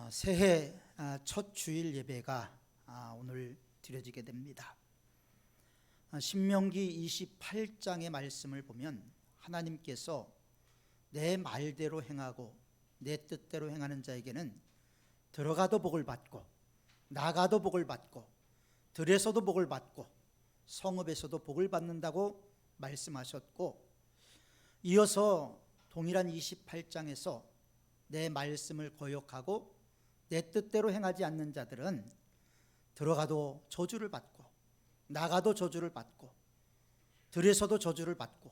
새해 첫 주일 예배가 오늘 드려지게 됩니다. 신명기 28장의 말씀을 보면 하나님께서 내 말대로 행하고 내 뜻대로 행하는 자에게는 들어가도 복을 받고 나가도 복을 받고 들에서도 복을 받고 성읍에서도 복을 받는다고 말씀하셨고, 이어서 동일한 28장에서 내 말씀을 거역하고 내 뜻대로 행하지 않는 자들은 들어가도 저주를 받고 나가도 저주를 받고 들에서도 저주를 받고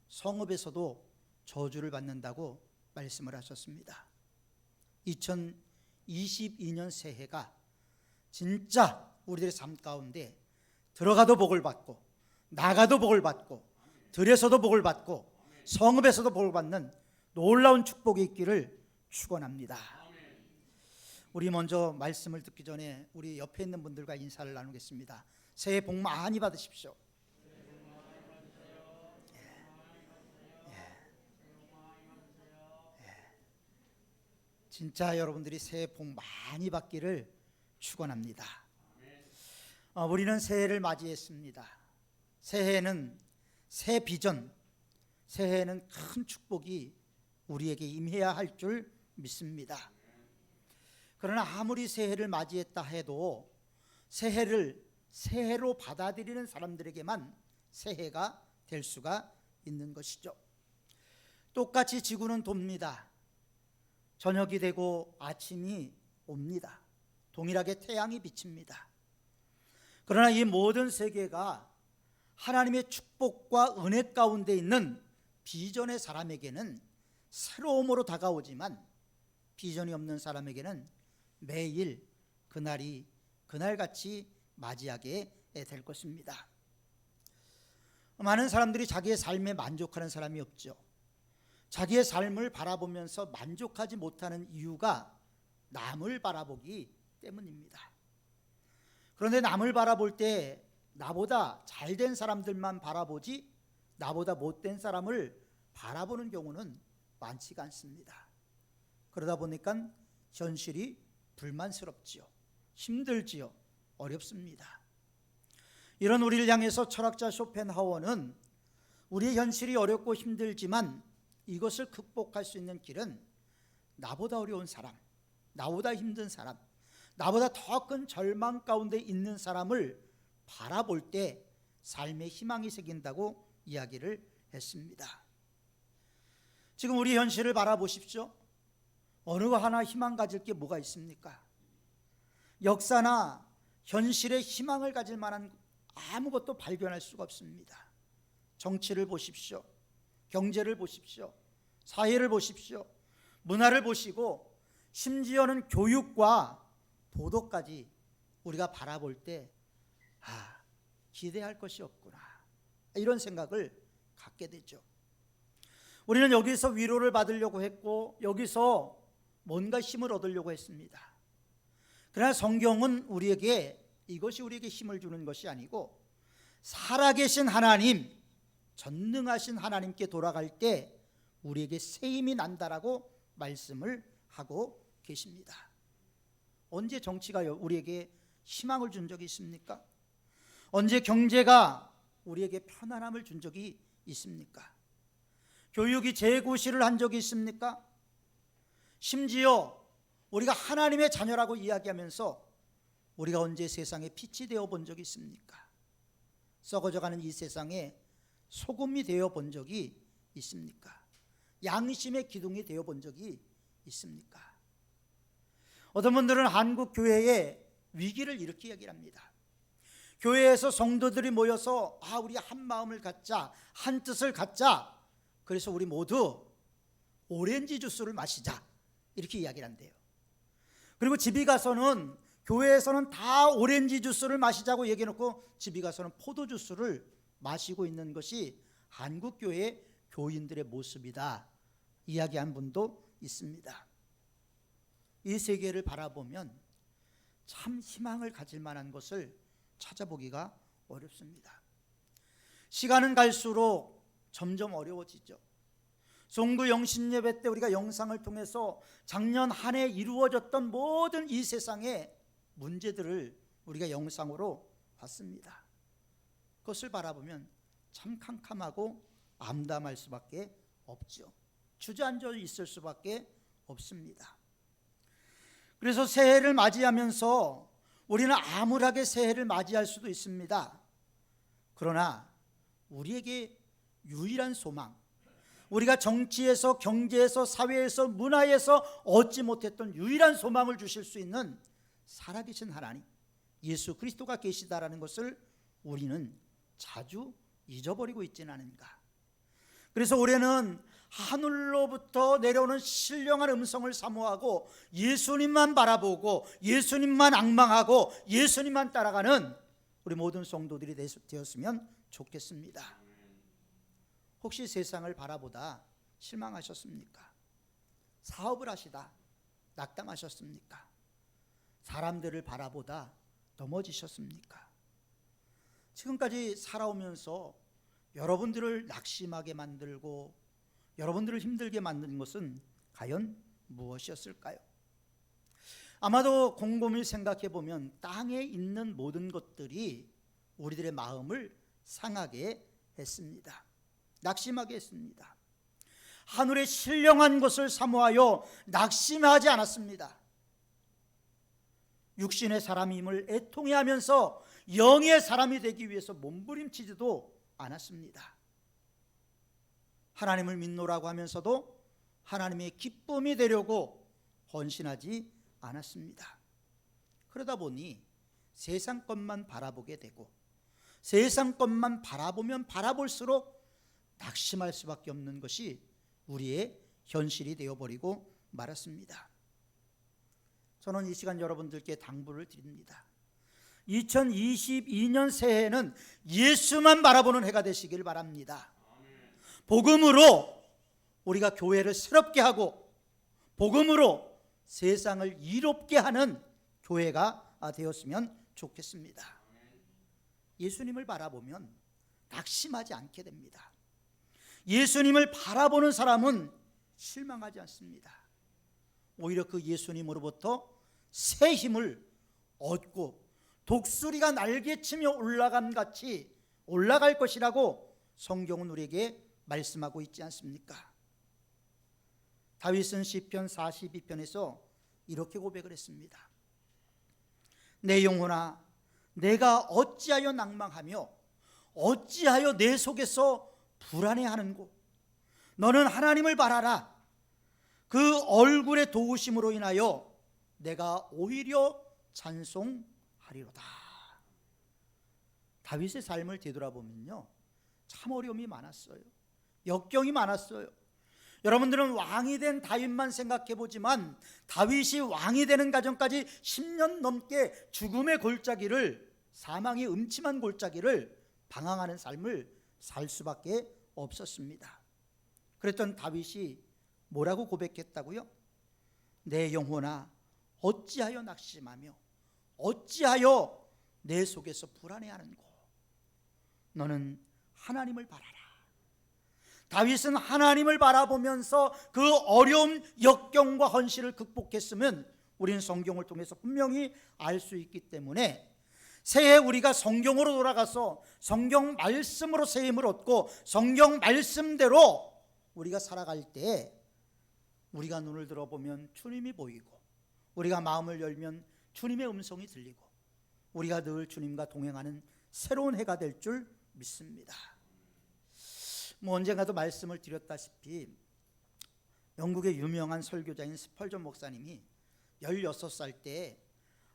성읍에서도 저주를 받는다고 말씀을 하셨습니다. 2022년 새해가 진짜 우리들의 삶 가운데 들어가도 복을 받고 나가도 복을 받고 들에서도 복을 받고 성읍에서도 복을 받는 놀라운 축복이 있기를 축원합니다. 우리 먼저 말씀을 듣기 전에 우리 옆에 있는 분들과 인사를 나누겠습니다. 새해 복 많이 받으십시오. 진짜 여러분들이 새해 복 많이 받기를 축원합니다. 우리는 새해를 맞이했습니다. 새해는 새 비전, 새해는 큰 축복이 우리에게 임해야 할 줄 믿습니다. 그러나 아무리 새해를 맞이했다 해도 새해를 새해로 받아들이는 사람들에게만 새해가 될 수가 있는 것이죠. 똑같이 지구는 돕니다. 저녁이 되고 아침이 옵니다. 동일하게 태양이 비칩니다. 그러나 이 모든 세계가 하나님의 축복과 은혜 가운데 있는 비전의 사람에게는 새로움으로 다가오지만, 비전이 없는 사람에게는 매일 그날이 그날같이 맞이하게 될 것입니다. 많은 사람들이 자기의 삶에 만족하는 사람이 없죠. 자기의 삶을 바라보면서 만족하지 못하는 이유가 남을 바라보기 때문입니다. 그런데 남을 바라볼 때 나보다 잘된 사람들만 바라보지 나보다 못된 사람을 바라보는 경우는 많지가 않습니다. 그러다 보니까 현실이 불만스럽지요. 힘들지요. 어렵습니다. 이런 우리를 향해서 철학자 쇼펜하우어는 우리의 현실이 어렵고 힘들지만 이것을 극복할 수 있는 길은 나보다 어려운 사람, 나보다 힘든 사람, 나보다 더 큰 절망 가운데 있는 사람을 바라볼 때 삶의 희망이 생긴다고 이야기를 했습니다. 지금 우리 현실을 바라보십시오. 어느 거 하나 희망 가질 게 뭐가 있습니까? 역사나 현실에 희망을 가질 만한 아무것도 발견할 수가 없습니다. 정치를 보십시오. 경제를 보십시오. 사회를 보십시오. 문화를 보시고 심지어는 교육과 보도까지 우리가 바라볼 때 기대할 것이 없구나, 이런 생각을 갖게 되죠. 우리는 여기서 위로를 받으려고 했고 여기서 뭔가 힘을 얻으려고 했습니다. 그러나 성경은 우리에게 이것이 우리에게 힘을 주는 것이 아니고 살아계신 하나님, 전능하신 하나님께 돌아갈 때 우리에게 새 힘이 난다라고 말씀을 하고 계십니다. 언제 정치가 우리에게 희망을 준 적이 있습니까? 언제 경제가 우리에게 편안함을 준 적이 있습니까? 교육이 재고시를 한 적이 있습니까? 심지어 우리가 하나님의 자녀라고 이야기하면서 우리가 언제 세상에 빛이 되어 본 적이 있습니까? 썩어져가는 이 세상에 소금이 되어 본 적이 있습니까? 양심의 기둥이 되어 본 적이 있습니까? 어떤 분들은 한국 교회의 위기를 이렇게 얘기를 합니다. 교회에서 성도들이 모여서 우리 한 마음을 갖자, 한 뜻을 갖자, 그래서 우리 모두 오렌지 주스를 마시자, 이렇게 이야기를 한대요. 그리고 집에 가서는 교회에서는 다 오렌지 주스를 마시자고 얘기해놓고 집에 가서는 포도 주스를 마시고 있는 것이 한국 교회 교인들의 모습이다, 이야기한 분도 있습니다. 이 세계를 바라보면 참 희망을 가질 만한 것을 찾아보기가 어렵습니다. 시간은 갈수록 점점 어려워지죠. 송구 영신예배 때 우리가 영상을 통해서 작년 한 해 이루어졌던 모든 이 세상의 문제들을 우리가 영상으로 봤습니다. 그것을 바라보면 참 캄캄하고 암담할 수밖에 없죠. 주저앉아 있을 수밖에 없습니다. 그래서 새해를 맞이하면서 우리는 암울하게 새해를 맞이할 수도 있습니다. 그러나 우리에게 유일한 소망, 우리가 정치에서, 경제에서, 사회에서, 문화에서 얻지 못했던 유일한 소망을 주실 수 있는 살아계신 하나님, 예수 그리스도가 계시다라는 것을 우리는 자주 잊어버리고 있지는 않은가. 그래서 올해는 하늘로부터 내려오는 신령한 음성을 사모하고 예수님만 바라보고 예수님만 앙망하고 예수님만 따라가는 우리 모든 성도들이 되었으면 좋겠습니다. 혹시 세상을 바라보다 실망하셨습니까? 사업을 하시다 낙담하셨습니까? 사람들을 바라보다 넘어지셨습니까? 지금까지 살아오면서 여러분들을 낙심하게 만들고 여러분들을 힘들게 만든 것은 과연 무엇이었을까요? 아마도 곰곰이 생각해 보면 땅에 있는 모든 것들이 우리들의 마음을 상하게 했습니다. 낙심하게 했습니다. 하늘의 신령한 것을 사모하여 낙심하지 않았습니다. 육신의 사람임을 애통해하면서 영의 사람이 되기 위해서 몸부림치지도 않았습니다. 하나님을 믿노라고 하면서도 하나님의 기쁨이 되려고 헌신하지 않았습니다. 그러다 보니 세상 것만 바라보게 되고 세상 것만 바라보면 바라볼수록 낙심할 수밖에 없는 것이 우리의 현실이 되어버리고 말았습니다. 저는 이 시간 여러분들께 당부를 드립니다. 2022년 새해에는 예수만 바라보는 해가 되시길 바랍니다. 복음으로 우리가 교회를 새롭게 하고 복음으로 세상을 이롭게 하는 교회가 되었으면 좋겠습니다. 예수님을 바라보면 낙심하지 않게 됩니다. 예수님을 바라보는 사람은 실망하지 않습니다. 오히려 그 예수님으로부터 새 힘을 얻고 독수리가 날개치며 올라감 같이 올라갈 것이라고 성경은 우리에게 말씀하고 있지 않습니까? 다윗은 시편 42편에서 이렇게 고백을 했습니다. 내 영혼아, 내가 어찌하여 낭망하며 어찌하여 내 속에서 불안해하는고? 너는 하나님을 바라라. 그 얼굴의 도우심으로 인하여 내가 오히려 찬송하리로다. 다윗의 삶을 되돌아보면요, 참 어려움이 많았어요. 역경이 많았어요. 여러분들은 왕이 된 다윗만 생각해 보지만 다윗이 왕이 되는 과정까지 10년 넘게 죽음의 골짜기를, 사망의 음침한 골짜기를 방황하는 삶을 살 수밖에 없었습니다. 그랬던 다윗이 뭐라고 고백했다고요? 내 영혼아, 어찌하여 낙심하며 어찌하여 내 속에서 불안해하는고? 너는 하나님을 바라라. 다윗은 하나님을 바라보면서 그 어려운 역경과 헌신을 극복했으면 우리는 성경을 통해서 분명히 알 수 있기 때문에 새해 우리가 성경으로 돌아가서 성경 말씀으로 새 힘을 얻고 성경 말씀대로 우리가 살아갈 때 우리가 눈을 들어보면 주님이 보이고 우리가 마음을 열면 주님의 음성이 들리고 우리가 늘 주님과 동행하는 새로운 해가 될 줄 믿습니다. 언젠가도 말씀을 드렸다시피 영국의 유명한 설교자인 스펄전 목사님이 16살 때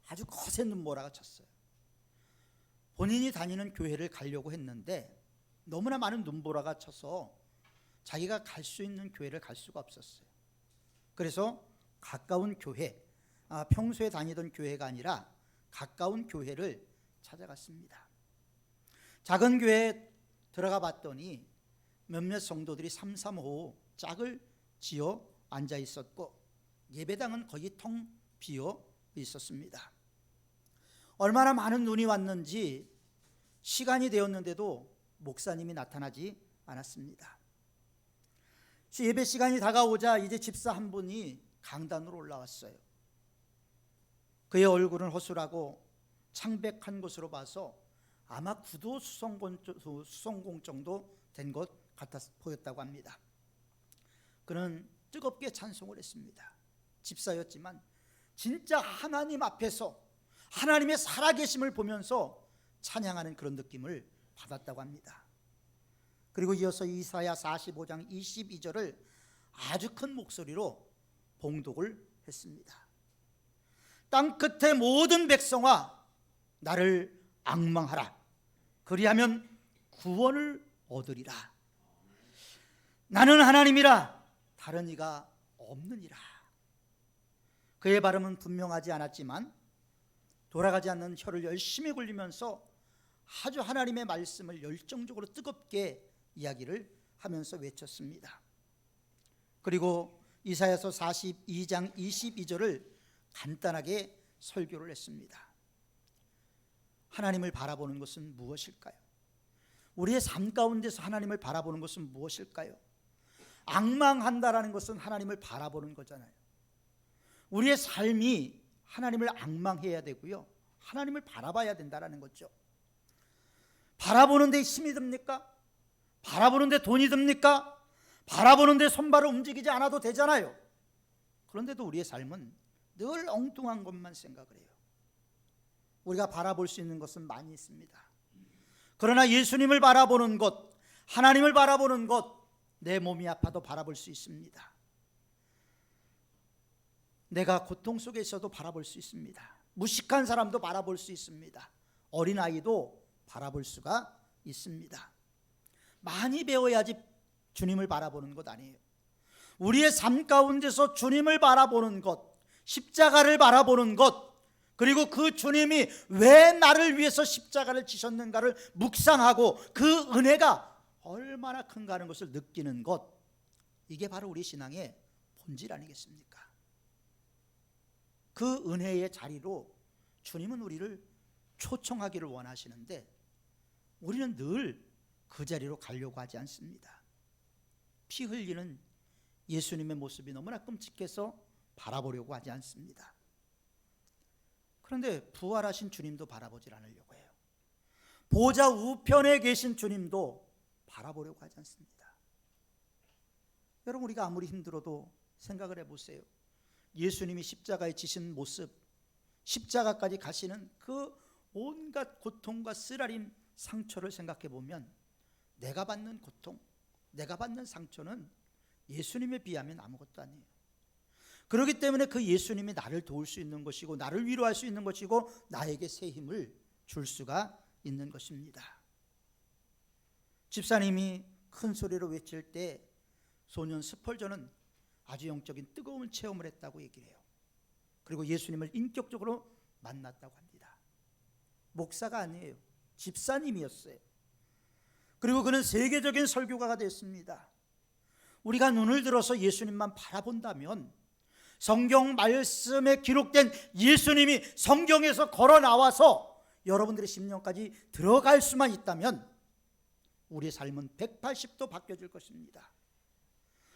아주 거센 눈보라가 쳤어요. 본인이 다니는 교회를 가려고 했는데 너무나 많은 눈보라가 쳐서 자기가 갈 수 있는 교회를 갈 수가 없었어요. 그래서 가까운 교회, 평소에 다니던 교회가 아니라 가까운 교회를 찾아갔습니다. 작은 교회에 들어가 봤더니 몇몇 성도들이 335 짝을 지어 앉아 있었고 예배당은 거의 텅 비어 있었습니다. 얼마나 많은 눈이 왔는지 시간이 되었는데도 목사님이 나타나지 않았습니다. 예배 시간이 다가오자 이제 집사 한 분이 강단으로 올라왔어요. 그의 얼굴은 허술하고 창백한 것으로 봐서 아마 구도 수성공 정도 된 것 같아 보였다고 합니다. 그는 뜨겁게 찬송을 했습니다. 집사였지만 진짜 하나님 앞에서 하나님의 살아계심을 보면서 찬양하는 그런 느낌을 받았다고 합니다. 그리고 이어서 이사야 45장 22절을 아주 큰 목소리로 봉독을 했습니다. 땅 끝의 모든 백성아 나를 앙망하라. 그리하면 구원을 얻으리라. 나는 하나님이라 다른 이가 없느니라. 그의 발음은 분명하지 않았지만 돌아가지 않는 혀를 열심히 굴리면서 아주 하나님의 말씀을 열정적으로 뜨겁게 이야기를 하면서 외쳤습니다. 그리고 이사야서 42장 22절을 간단하게 설교를 했습니다. 하나님을 바라보는 것은 무엇일까요? 우리의 삶 가운데서 하나님을 바라보는 것은 무엇일까요? 앙망한다라는 것은 하나님을 바라보는 거잖아요. 우리의 삶이 하나님을 앙망해야 되고요, 하나님을 바라봐야 된다는 거죠. 바라보는 데 힘이 듭니까? 바라보는 데 돈이 듭니까? 바라보는 데 손발을 움직이지 않아도 되잖아요. 그런데도 우리의 삶은 늘 엉뚱한 것만 생각을 해요. 우리가 바라볼 수 있는 것은 많이 있습니다. 그러나 예수님을 바라보는 것, 하나님을 바라보는 것, 내 몸이 아파도 바라볼 수 있습니다. 내가 고통 속에 있어도 바라볼 수 있습니다. 무식한 사람도 바라볼 수 있습니다. 어린아이도 바라볼 수가 있습니다. 많이 배워야지 주님을 바라보는 것 아니에요. 우리의 삶 가운데서 주님을 바라보는 것, 십자가를 바라보는 것, 그리고 그 주님이 왜 나를 위해서 십자가를 지셨는가를 묵상하고 그 은혜가 얼마나 큰가 하는 것을 느끼는 것, 이게 바로 우리 신앙의 본질 아니겠습니까? 그 은혜의 자리로 주님은 우리를 초청하기를 원하시는데 우리는 늘 그 자리로 가려고 하지 않습니다. 피 흘리는 예수님의 모습이 너무나 끔찍해서 바라보려고 하지 않습니다. 그런데 부활하신 주님도 바라보질 않으려고 해요. 보좌 우편에 계신 주님도 바라보려고 하지 않습니다. 여러분, 우리가 아무리 힘들어도 생각을 해보세요. 예수님이 십자가에 지신 모습, 십자가까지 가시는 그 온갖 고통과 쓰라린 상처를 생각해 보면 내가 받는 고통, 내가 받는 상처는 예수님에 비하면 아무것도 아니에요. 그렇기 때문에 그 예수님이 나를 도울 수 있는 것이고 나를 위로할 수 있는 것이고 나에게 새 힘을 줄 수가 있는 것입니다. 집사님이 큰 소리로 외칠 때 소년 스펄전은 아주 영적인 뜨거운 체험을 했다고 얘기를 해요. 그리고 예수님을 인격적으로 만났다고 합니다. 목사가 아니에요. 집사님이었어요. 그리고 그는 세계적인 설교가가 됐습니다. 우리가 눈을 들어서 예수님만 바라본다면, 성경 말씀에 기록된 예수님이 성경에서 걸어 나와서 여러분들의 심령까지 들어갈 수만 있다면 우리의 삶은 180도 바뀌어질 것입니다.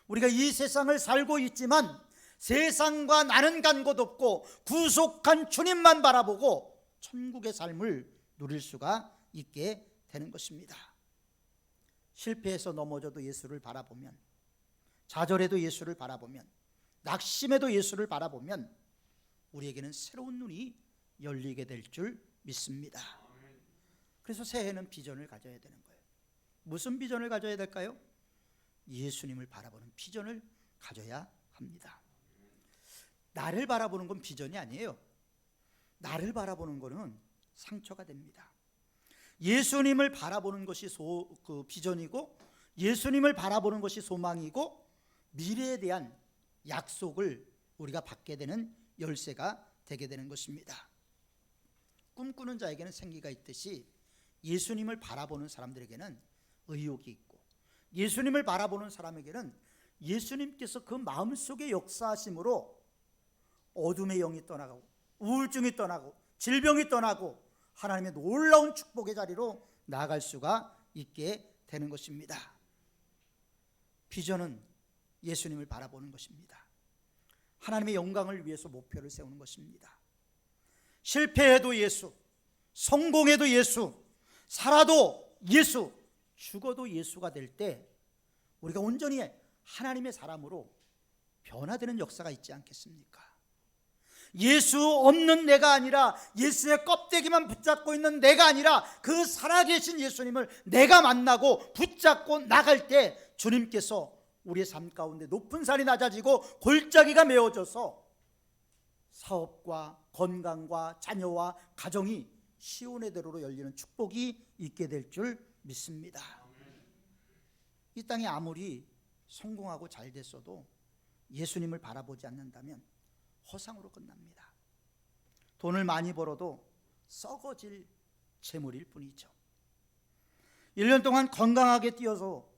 우리가 이 세상을 살고 있지만 세상과 나는 간 곳 없고 구속한 주님만 바라보고 천국의 삶을 누릴 수가 있게 되는 것입니다. 실패해서 넘어져도 예수를 바라보면, 좌절해도 예수를 바라보면, 낙심해도 예수를 바라보면 우리에게는 새로운 눈이 열리게 될 줄 믿습니다. 그래서 새해는 비전을 가져야 되는 거예요. 무슨 비전을 가져야 될까요? 예수님을 바라보는 비전을 가져야 합니다. 나를 바라보는 건 비전이 아니에요. 나를 바라보는 것은 상처가 됩니다. 예수님을 바라보는 것이 비전이고, 예수님을 바라보는 것이 소망이고, 미래에 대한 약속을 우리가 받게 되는 열쇠가 되게 되는 것입니다. 꿈꾸는 자에게는 생기가 있듯이 예수님을 바라보는 사람들에게는 의욕이 있고, 예수님을 바라보는 사람에게는 예수님께서 그 마음속에 역사하심으로 어둠의 영이 떠나가고 우울증이 떠나고 질병이 떠나고 하나님의 놀라운 축복의 자리로 나아갈 수가 있게 되는 것입니다. 비전은 예수님을 바라보는 것입니다. 하나님의 영광을 위해서 목표를 세우는 것입니다. 실패해도 예수, 성공해도 예수, 살아도 예수, 죽어도 예수가 될 때 우리가 온전히 하나님의 사람으로 변화되는 역사가 있지 않겠습니까? 예수 없는 내가 아니라, 예수의 껍데기만 붙잡고 있는 내가 아니라 그 살아계신 예수님을 내가 만나고 붙잡고 나갈 때 주님께서 우리의 삶 가운데 높은 산이 낮아지고 골짜기가 메워져서 사업과 건강과 자녀와 가정이 시온의 대로로 열리는 축복이 있게 될 줄 믿습니다. 이 땅이 아무리 성공하고 잘 됐어도 예수님을 바라보지 않는다면 허상으로 끝납니다. 돈을 많이 벌어도 썩어질 재물일 뿐이죠. 1년 동안 건강하게 뛰어도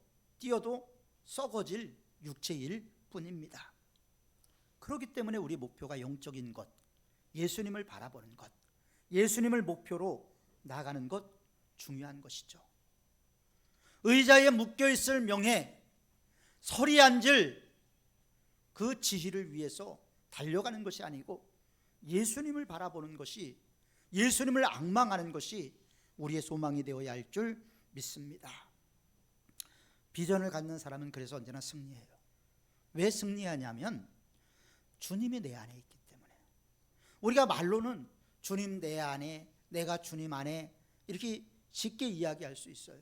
썩어질 육체일 뿐입니다. 그렇기 때문에 우리 목표가 영적인 것, 예수님을 바라보는 것, 예수님을 목표로 나가는 것 중요한 것이죠. 의자에 묶여있을 명예, 서리 앉을 그 지위를 위해서 달려가는 것이 아니고 예수님을 바라보는 것이, 예수님을 앙망하는 것이 우리의 소망이 되어야 할 줄 믿습니다. 비전을 갖는 사람은 그래서 언제나 승리해요. 왜 승리하냐면 주님이 내 안에 있기 때문에. 우리가 말로는 주님 내 안에, 내가 주님 안에 이렇게 쉽게 이야기할 수 있어요.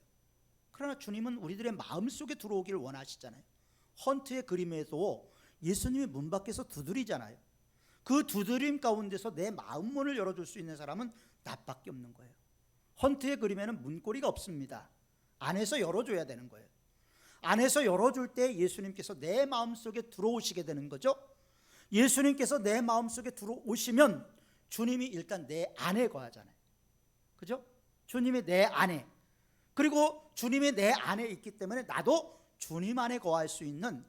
그러나 주님은 우리들의 마음속에 들어오기를 원하시잖아요. 헌트의 그림에도 예수님이 문 밖에서 두드리잖아요. 그 두드림 가운데서 내 마음 문을 열어줄 수 있는 사람은 나밖에 없는 거예요. 헌트의 그림에는 문고리가 없습니다. 안에서 열어줘야 되는 거예요. 안에서 열어줄 때 예수님께서 내 마음속에 들어오시게 되는 거죠. 예수님께서 내 마음속에 들어오시면 주님이 일단 내 안에 거하잖아요. 그죠? 주님이 내 안에, 그리고 주님이 내 안에 있기 때문에 나도 주님 안에 거할 수 있는,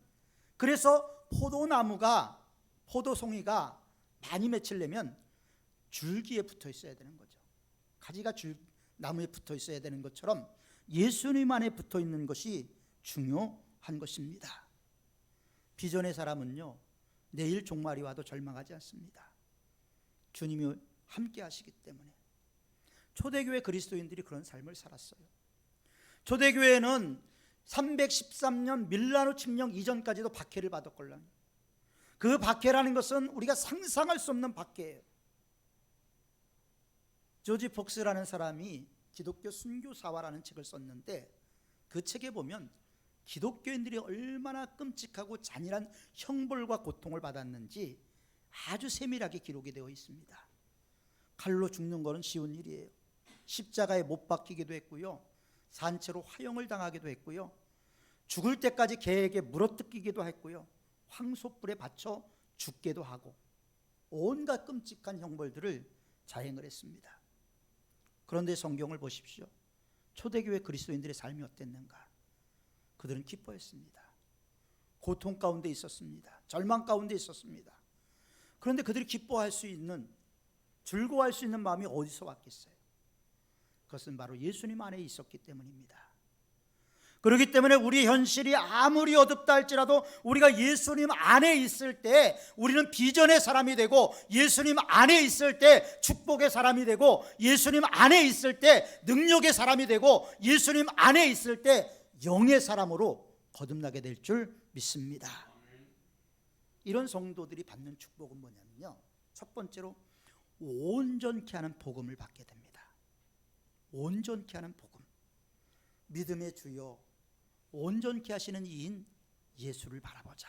그래서 포도나무가, 포도송이가 많이 맺히려면 줄기에 붙어 있어야 되는 거죠. 가지가 나무에 붙어 있어야 되는 것처럼 예수님 안에 붙어 있는 것이 중요한 것입니다. 비전의 사람은요, 내일 종말이 와도 절망하지 않습니다. 주님이 함께 하시기 때문에. 초대교회 그리스도인들이 그런 삶을 살았어요. 초대교회는 313년 밀라노 침령 이전까지도 박해를 받았걸랑. 그 박해라는 것은 우리가 상상할 수 없는 박해예요. 조지 폭스라는 사람이 기독교 순교사화라는 책을 썼는데, 그 책에 보면 기독교인들이 얼마나 끔찍하고 잔인한 형벌과 고통을 받았는지 아주 세밀하게 기록이 되어 있습니다. 칼로 죽는 것은 쉬운 일이에요. 십자가에 못 박히기도 했고요, 산채로 화형을 당하기도 했고요, 죽을 때까지 개에게 물어뜯기기도 했고요, 황소불에 받쳐 죽기도 하고 온갖 끔찍한 형벌들을 자행을 했습니다. 그런데 성경을 보십시오. 초대교회 그리스도인들의 삶이 어땠는가? 그들은 기뻐했습니다. 고통 가운데 있었습니다. 절망 가운데 있었습니다. 그런데 그들이 기뻐할 수 있는, 즐거워할 수 있는 마음이 어디서 왔겠어요? 그것은 바로 예수님 안에 있었기 때문입니다. 그렇기 때문에 우리 현실이 아무리 어둡다 할지라도 우리가 예수님 안에 있을 때 우리는 비전의 사람이 되고, 예수님 안에 있을 때 축복의 사람이 되고, 예수님 안에 있을 때 능력의 사람이 되고, 예수님 안에 있을 때 영의 사람으로 거듭나게 될 줄 믿습니다. 이런 성도들이 받는 축복은 뭐냐면요, 첫 번째로 온전케 하는 복음을 받게 됩니다. 온전케 하는 복음. 믿음의 주여, 온전케 하시는 이인 예수를 바라보자.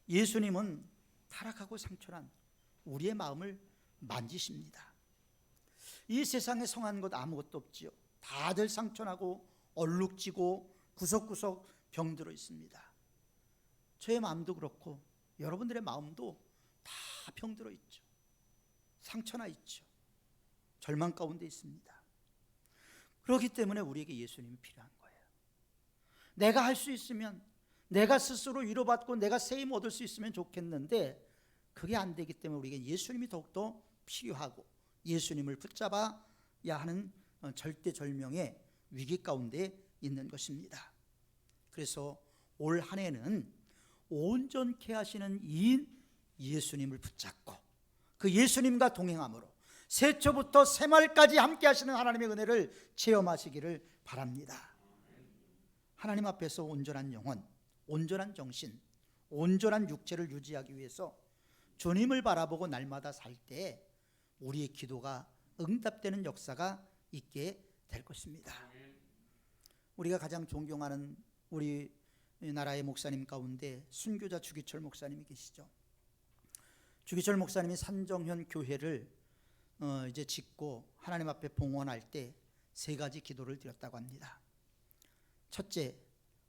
예수님은 타락하고 상처난 우리의 마음을 만지십니다. 이 세상에 성한 것 아무것도 없지요. 다들 상처나고 얼룩지고 구석구석 병들어 있습니다. 저의 마음도 그렇고 여러분들의 마음도 다 병들어 있죠. 상처나 있죠. 절망 가운데 있습니다. 그렇기 때문에 우리에게 예수님이 필요한 거예요. 내가 할 수 있으면, 내가 스스로 위로받고 내가 세임 얻을 수 있으면 좋겠는데 그게 안 되기 때문에 우리에게 예수님이 더욱더 필요하고, 예수님을 붙잡아야 하는 절대절명의 위기 가운데 있는 것입니다. 그래서 올 한 해는 온전케 하시는 이인 예수님을 붙잡고 그 예수님과 동행함으로 새초부터 새말까지 함께 하시는 하나님의 은혜를 체험하시기를 바랍니다. 하나님 앞에서 온전한 영혼, 온전한 정신, 온전한 육체를 유지하기 위해서 주님을 바라보고 날마다 살 때 우리의 기도가 응답되는 역사가 있게 될 것입니다. 우리가 가장 존경하는 우리 나라의 목사님 가운데 순교자 주기철 목사님이 계시죠. 주기철 목사님이 산정현 교회를 이제 짓고 하나님 앞에 봉헌할 때 세 가지 기도를 드렸다고 합니다. 첫째,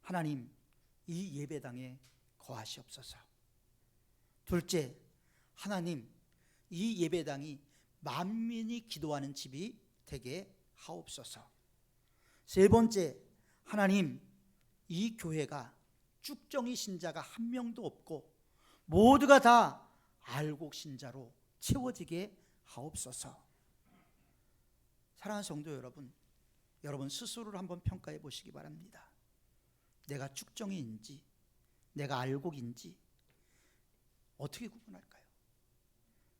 하나님 이 예배당에 거하시옵소서. 둘째, 하나님 이 예배당이 만민이 기도하는 집이 되게 하옵소서. 세 번째, 하나님 이 교회가 쭉정이 신자가 한 명도 없고 모두가 다 알곡 신자로 채워지게 하옵소서. 사랑하는 성도 여러분, 여러분 스스로를 한번 평가해 보시기 바랍니다. 내가 쭉정이인지 내가 알곡인지 어떻게 구분할까요?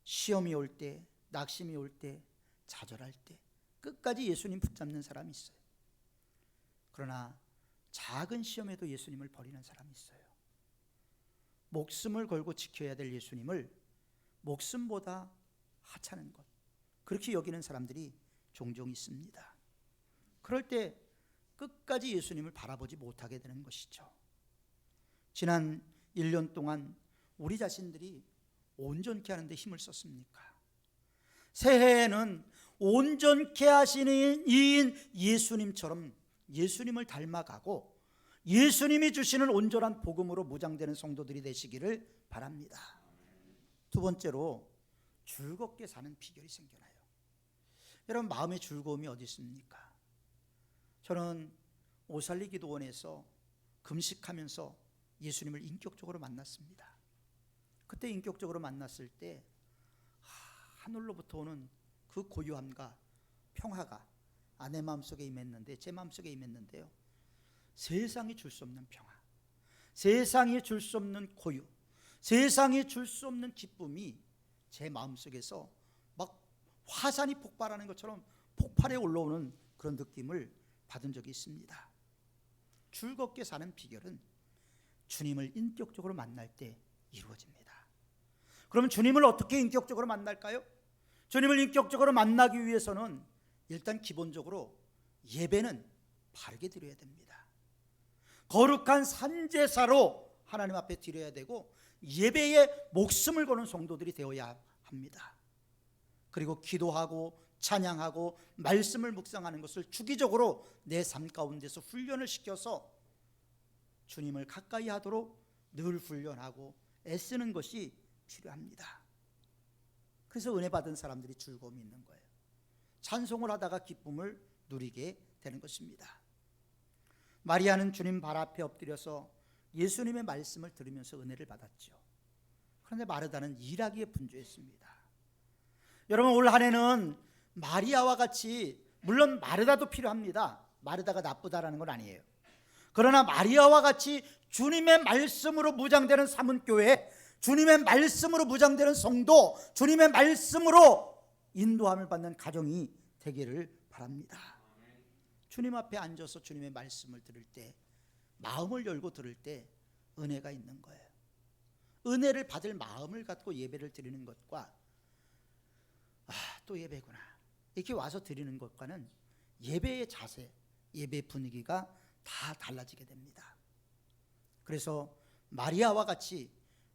시험이 올 때, 낙심이 올 때, 좌절할 때 끝까지 예수님 붙잡는 사람이 있어요. 그러나 작은 시험에도 예수님을 버리는 사람이 있어요. 목숨을 걸고 지켜야 될 예수님을 목숨보다 하찮은 것, 그렇게 여기는 사람들이 종종 있습니다. 그럴 때 끝까지 예수님을 바라보지 못하게 되는 것이죠. 지난 1년 동안 우리 자신들이 온전케 하는데 힘을 썼습니까? 새해에는 온전케 하시는 이인 예수님처럼 예수님을 닮아가고 예수님이 주시는 온전한 복음으로 무장되는 성도들이 되시기를 바랍니다. 두 번째로 즐겁게 사는 비결이 생겨나요. 여러분, 마음의 즐거움이 어디 있습니까? 저는 오살리 기도원에서 금식하면서 예수님을 인격적으로 만났습니다. 그때 인격적으로 만났을 때 하늘로부터 오는 그 고요함과 평화가 내 마음속에 임했는데, 제 마음속에 임했는데요, 세상이 줄 수 없는 평화, 세상이 줄 수 없는 고요, 세상이 줄 수 없는 기쁨이 제 마음속에서 막 화산이 폭발하는 것처럼 폭발해 올라오는 그런 느낌을 받은 적이 있습니다. 즐겁게 사는 비결은 주님을 인격적으로 만날 때 이루어집니다. 그럼 주님을 어떻게 인격적으로 만날까요? 주님을 인격적으로 만나기 위해서는 일단 기본적으로 예배는 바르게 드려야 됩니다. 거룩한 산제사로 하나님 앞에 드려야 되고 예배에 목숨을 거는 성도들이 되어야 합니다. 그리고 기도하고 찬양하고 말씀을 묵상하는 것을 주기적으로 내 삶 가운데서 훈련을 시켜서 주님을 가까이 하도록 늘 훈련하고 애쓰는 것이 필요합니다. 그래서 은혜 받은 사람들이 즐거움이 있는 거예요. 찬송을 하다가 기쁨을 누리게 되는 것입니다. 마리아는 주님 발 앞에 엎드려서 예수님의 말씀을 들으면서 은혜를 받았죠. 그런데 마르다는 일하기에 분주했습니다. 여러분, 올 한 해는 마리아와 같이, 물론 마르다도 필요합니다. 마르다가 나쁘다라는 건 아니에요. 그러나 마리아와 같이 주님의 말씀으로 무장되는 사문교회, 주님의 말씀으로 무장되는 성도, 주님의 말씀으로 인도함을 받는 가정이 되기를 바랍니다. 주님 앞에 앉아서 주님의 말씀을 들을 때, 마음을 열고 들을 때 은혜가 있는 거예요. 은혜를 받을 마음을 갖고 예배를 드리는 것과 또 예배구나 이렇게 와서 드리는 것과는 예배의 자세, 예배 분위기가 다 달라지게 됩니다. 그래서 마리아와 같이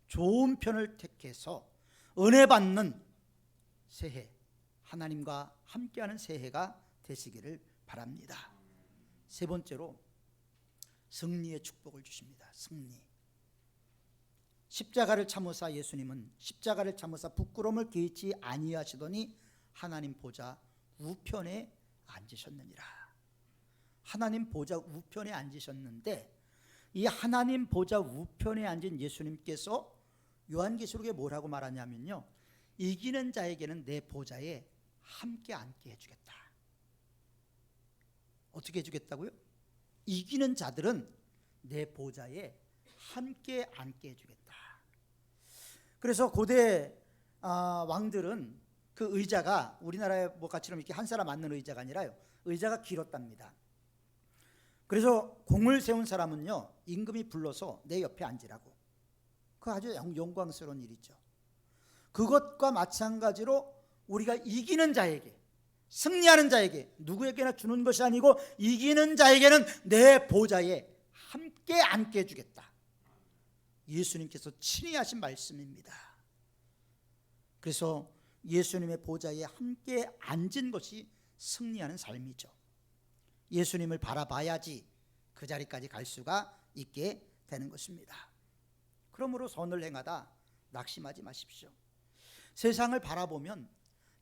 좋은 편을 택해서 은혜 받는 새해, 하나님과 함께하는 새해가 되시기를 바랍니다. 세 번째로 승리의 축복을 주십니다. 승리. 십자가를 참으사 예수님은 십자가를 참으사 부끄러움을 개의치 아니하시더니 하나님 보좌 우편에 앉으셨느니라. 하나님 보좌 우편에 앉으셨는데, 이 하나님 보좌 우편에 앉은 예수님께서 요한계시록에 뭐라고 말하냐면요, 이기는 자에게는 내 보좌에 함께 앉게 해주겠다. 어떻게 해주겠다고요? 이기는 자들은 내 보좌에 함께 앉게 해주겠다. 그래서 고대 왕들은 그 의자가 우리나라의 뭐가처럼 이렇게 한 사람 앉는 의자가 아니라요, 의자가 길었답니다. 그래서 공을 세운 사람은요, 임금이 불러서 내 옆에 앉으라고. 그거 아주 영광스러운 일이죠. 그것과 마찬가지로 우리가 이기는 자에게, 승리하는 자에게, 누구에게나 주는 것이 아니고 이기는 자에게는 내 보좌에 함께 앉게 해주겠다. 예수님께서 친히 하신 말씀입니다. 그래서 예수님의 보좌에 함께 앉은 것이 승리하는 삶이죠. 예수님을 바라봐야지 그 자리까지 갈 수가 있게 되는 것입니다. 그러므로 선을 행하다 낙심하지 마십시오. 세상을 바라보면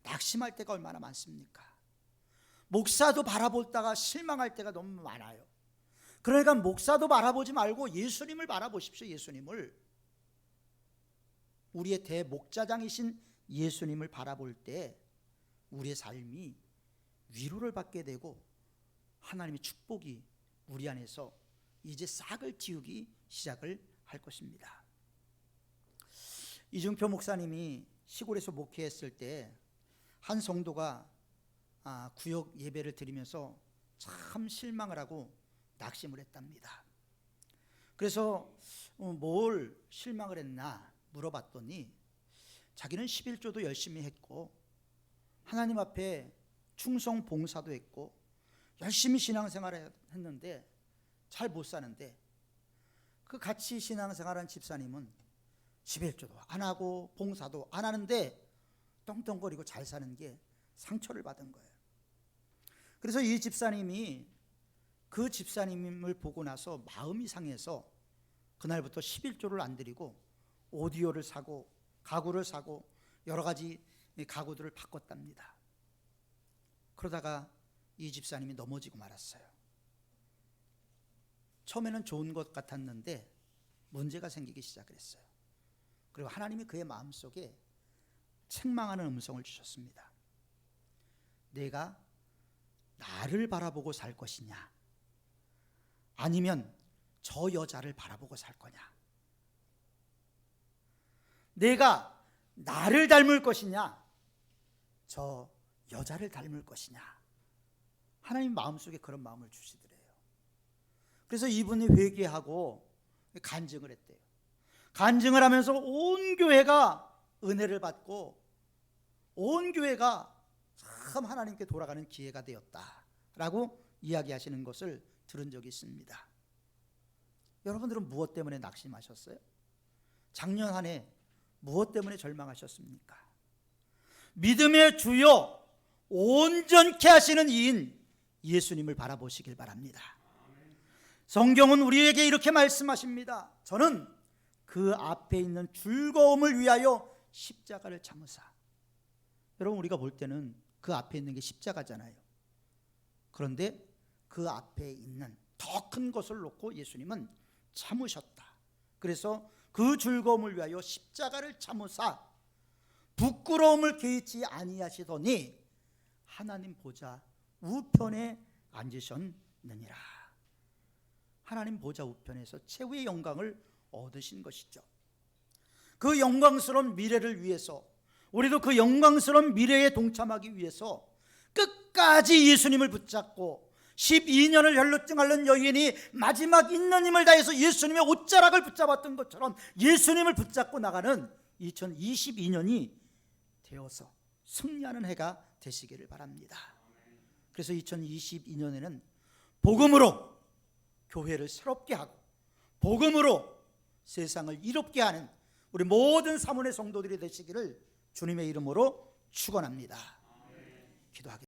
낙심할 때가 얼마나 많습니까? 목사도 바라보다가 실망할 때가 너무 많아요. 그러니까 목사도 바라보지 말고 예수님을 바라보십시오. 예수님을, 우리의 대목자장이신 예수님을 바라볼 때 우리의 삶이 위로를 받게 되고 하나님의 축복이 우리 안에서 이제 싹을 틔우기 시작을 할 것입니다. 이중표 목사님이 시골에서 목회했을 때 한 성도가 구역 예배를 드리면서 참 실망을 하고 낙심을 했답니다. 그래서 뭘 실망을 했나 물어봤더니 자기는 11조도 열심히 했고 하나님 앞에 충성 봉사도 했고 열심히 신앙생활을 했는데 잘 못 사는데, 그 같이 신앙생활한 집사님은 11조도 안 하고 봉사도 안 하는데 떵떵거리고 잘 사는 게 상처를 받은 거예요. 그래서 이 집사님이 그 집사님을 보고 나서 마음이 상해서 그날부터 11조를 안 드리고 오디오를 사고 가구를 사고 여러 가지 가구들을 바꿨답니다. 그러다가 이 집사님이 넘어지고 말았어요. 처음에는 좋은 것 같았는데 문제가 생기기 시작을 했어요. 그리고 하나님이 그의 마음속에 책망하는 음성을 주셨습니다. 내가 나를 바라보고 살 것이냐, 아니면 저 여자를 바라보고 살 거냐, 내가 나를 닮을 것이냐, 저 여자를 닮을 것이냐. 하나님 마음속에 그런 마음을 주시더래요. 그래서 이분이 회개하고 간증을 했대요. 간증을 하면서 온 교회가 은혜를 받고 온 교회가 참 하나님께 돌아가는 기회가 되었다라고 이야기하시는 것을 들은 적이 있습니다. 여러분들은 무엇 때문에 낙심하셨어요? 작년 한 해 무엇 때문에 절망하셨습니까? 믿음의 주요 온전케 하시는 이인 예수님을 바라보시길 바랍니다. 성경은 우리에게 이렇게 말씀하십니다. 저는 그 앞에 있는 즐거움을 위하여 십자가를 참으사. 여러분, 우리가 볼 때는 그 앞에 있는 게 십자가잖아요. 그런데 그 앞에 있는 더 큰 것을 놓고 예수님은 참으셨다. 그래서 그 즐거움을 위하여 십자가를 참으사 부끄러움을 개의치 아니하시더니 하나님 보좌 우편에 앉으셨느니라. 하나님 보좌 우편에서 최후의 영광을 얻으신 것이죠. 그 영광스러운 미래를 위해서, 우리도 그 영광스러운 미래에 동참하기 위해서 끝까지 예수님을 붙잡고 12년을 혈루증 앓는 여인이 마지막 있는 힘을 다해서 예수님의 옷자락을 붙잡았던 것처럼 예수님을 붙잡고 나가는 2022년이 되어서 승리하는 해가 되시기를 바랍니다. 그래서 2022년에는 복음으로 교회를 새롭게 하고 복음으로 세상을 이롭게 하는 우리 모든 사문의 성도들이 되시기를 주님의 이름으로 축원합니다. 기도하겠습니다.